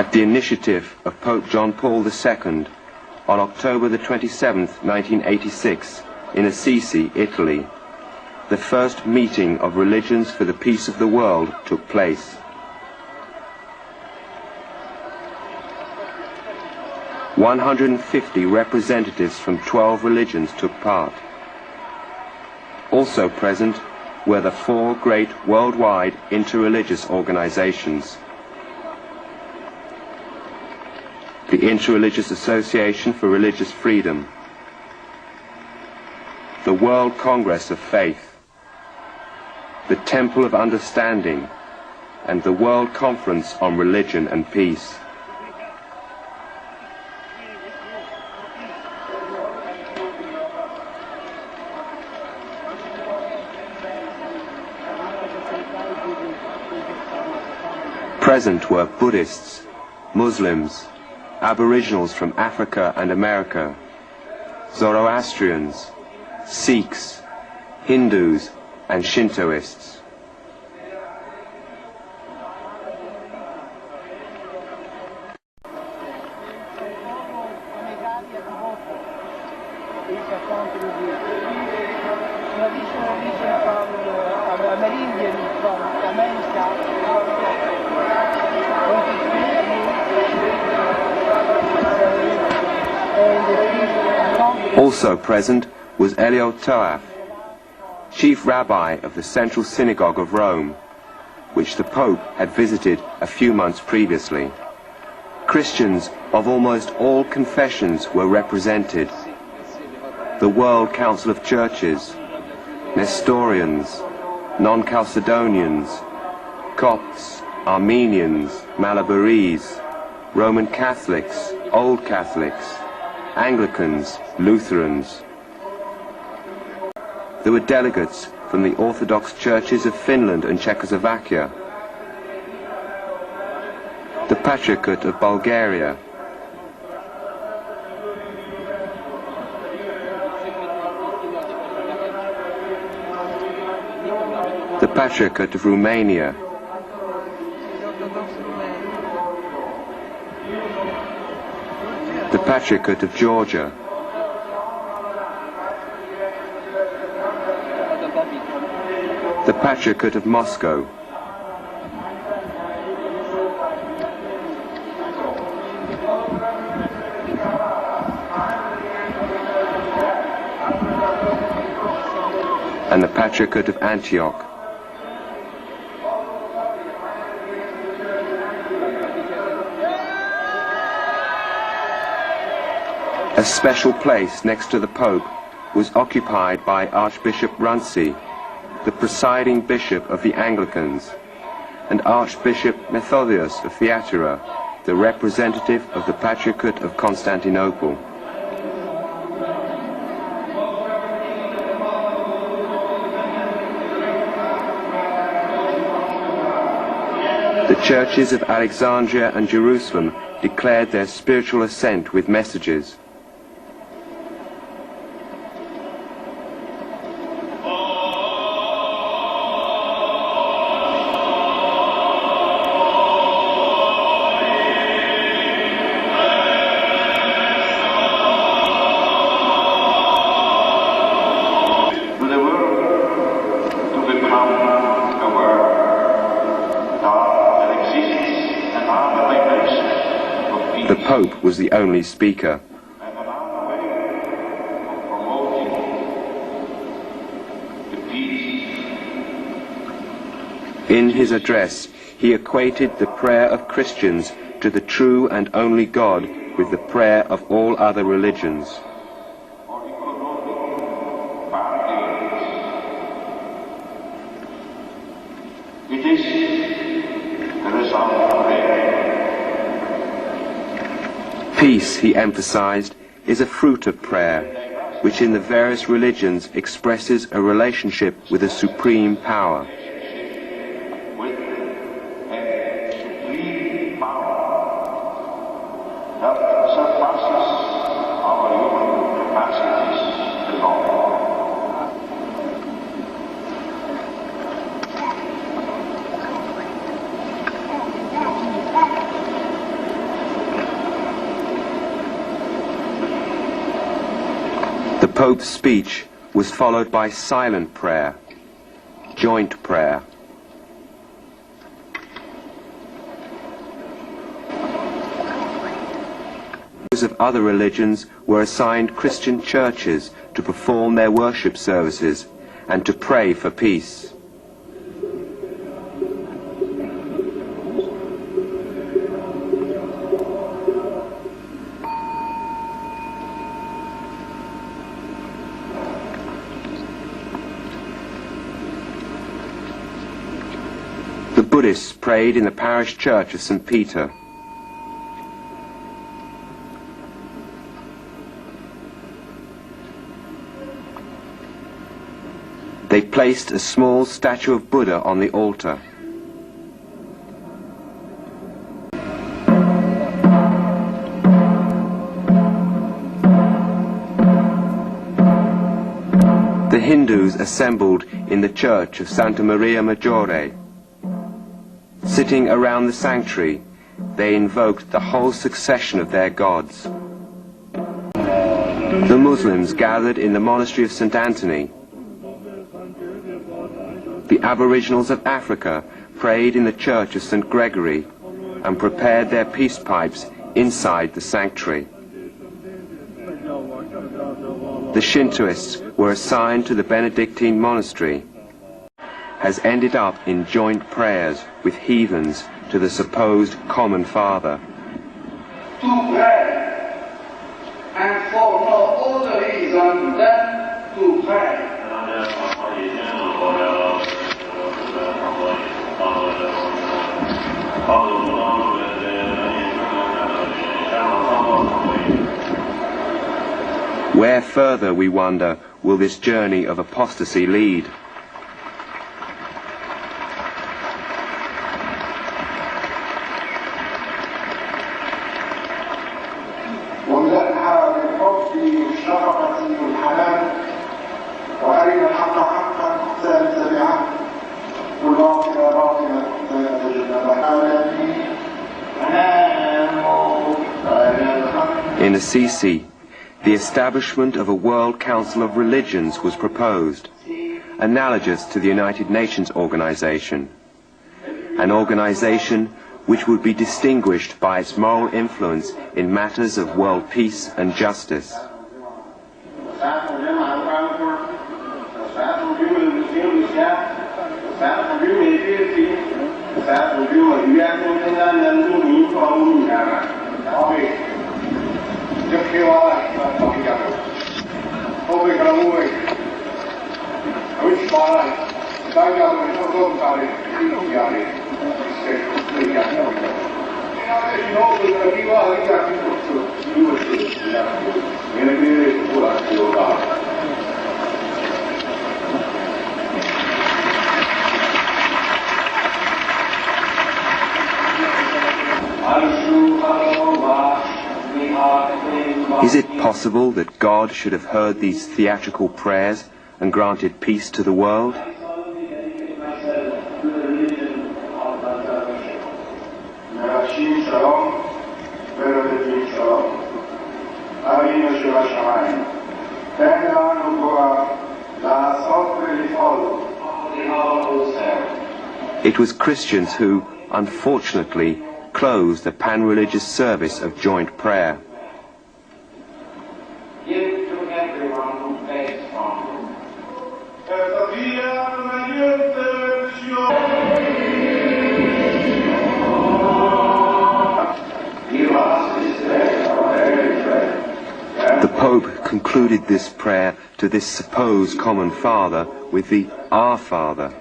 At the initiative of Pope John Paul II, on October the 27th, 1986, in Assisi, Italy, the first meeting of religions for the peace of the world took place. 150 representatives from 12 religions took part. Also present were the 4 great worldwide interreligious organizations: the Interreligious Association for Religious Freedom, the World Congress of Faith, the Temple of Understanding, and the World Conference on Religion and Peace. Present were Buddhists, Muslims, Aboriginals from Africa and America, Zoroastrians, Sikhs, Hindus, and Shintoists. Also present was Elio Toaf, chief rabbi of the Central Synagogue of Rome, which the Pope had visited a few months previously. Christians of almost all confessions were represented: the World Council of Churches, Nestorians, Non-Chalcedonians, Copts, Armenians, Malabarese, Roman Catholics, Old Catholics, Anglicans, Lutherans. There were delegates from the Orthodox churches of Finland and Czechoslovakia, the Patriarchate of Bulgaria, the Patriarchate of Romania, the Patriarchate of Georgia, the Patriarchate of Moscow, and the Patriarchate of Antioch. A special place next to the Pope was occupied by Archbishop Runcie, the presiding bishop of the Anglicans, and Archbishop Methodius of Thyatira, the representative of the Patriarchate of Constantinople. The churches of Alexandria and Jerusalem declared their spiritual assent with messages. The Pope was the only speaker. In his address, he equated the prayer of Christians to the true and only God with the prayer of all other religions. It is the result of prayer. Peace, he emphasized, is a fruit of prayer, which in the various religions expresses a relationship with a supreme power. With a supreme power that surpasses our human capacities alone. Pope's speech was followed by silent prayer, joint prayer. Those of other religions were assigned Christian churches to perform their worship services and to pray for peace. The Buddhists prayed in the parish church of St. Peter. They placed a small statue of Buddha on the altar. The Hindus assembled in the church of Santa Maria Maggiore. Sitting around the sanctuary, they invoked the whole succession of their gods. The Muslims gathered in the monastery of St. Anthony. The Aboriginals of Africa prayed in the church of St. Gregory and prepared their peace pipes inside the sanctuary. The Shintoists were assigned to the Benedictine monastery, has ended up in joint prayers with heathens to the supposed common father. To pray, and for no other reason than to pray. Where further, we wonder, will this journey of apostasy lead? In Assisi, the establishment of a World Council of Religions was proposed, analogous to the United Nations organization, an organization which would be distinguished by its moral influence in matters of world peace and justice. Is it possible that God should have heard these theatrical prayers and granted peace to the world? It was Christians who, unfortunately, closed the pan-religious service of joint prayer. The Pope concluded this prayer to this supposed common father with the Our Father.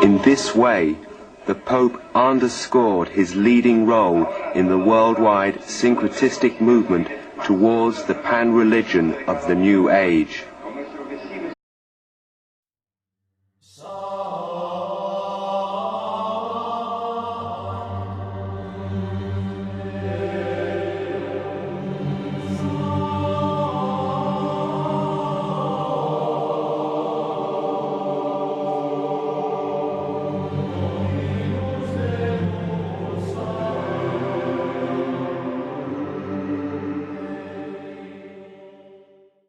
In this way, the Pope underscored his leading role in the worldwide syncretistic movement towards the pan-religion of the New Age.